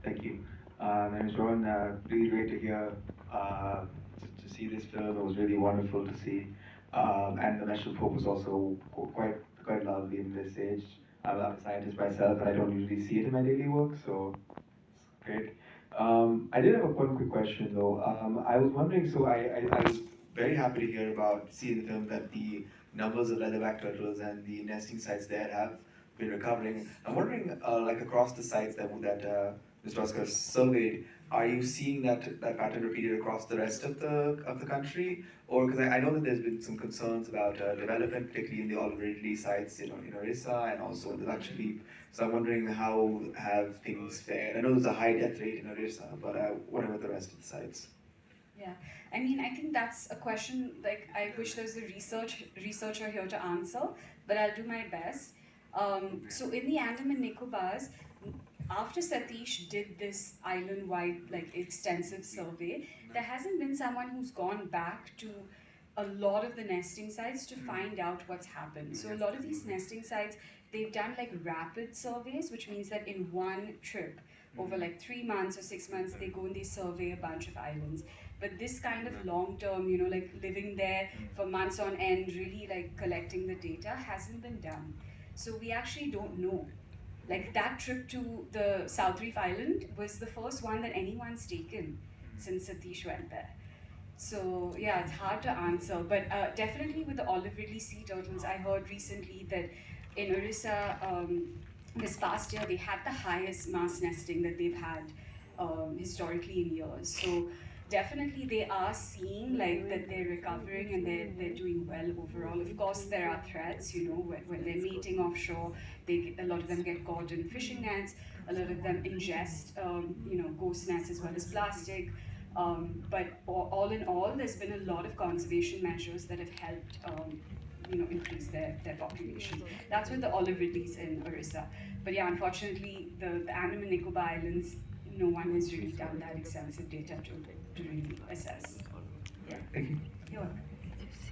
Thank you. My name is Rohan. Really great to hear, to see this film. It was really wonderful to see. And the national folk was also quite lovely in this age. I'm a scientist myself, and I don't usually see it in my daily work, so it's great. I did have one quick question though. I was wondering, so I was very happy to hear about seeing the film that the numbers of leatherback turtles and the nesting sites there have been recovering. I'm wondering, like across the sites that Mr. Oscar surveyed, are you seeing that pattern repeated across the rest of the country? Or because I know that there's been some concerns about development, particularly in the Oliver Ridley sites, in Orissa and also in the Lakshadweep. So I'm wondering how have things fared? I know there's a high death rate in Orissa, but what about the rest of the sites? Yeah, I mean, I think that's a question like I wish there was a researcher here to answer, but I'll do my best. So in the Andaman Nicobars, after Satish did this island-wide like extensive survey, there hasn't been someone who's gone back to a lot of the nesting sites to find out what's happened. So a lot of these nesting sites, they've done like rapid surveys, which means that in one trip, over like 3 months or 6 months, they go and they survey a bunch of islands. But this kind of long term, like living there for months on end, really like collecting the data hasn't been done. So we actually don't know. Like that trip to the South Reef Island was the first one that anyone's taken since Satish went there. So yeah, it's hard to answer, but definitely with the olive ridley sea turtles, I heard recently that in Orissa, this past year they had the highest mass nesting that they've had historically in years. So definitely they are seeing like that they're recovering and they're doing well overall. Of course, there are threats, when they're mating offshore, a lot of them get caught in fishing nets. A lot of them ingest, ghost nets as well as plastic. But all in all, there's been a lot of conservation measures that have helped, increase their population. That's with the olive ridleys in Orissa. But yeah, unfortunately, the Andaman and Nicobar Islands, no one has really done that extensive data to really assess. Yeah. Thank you. You're welcome.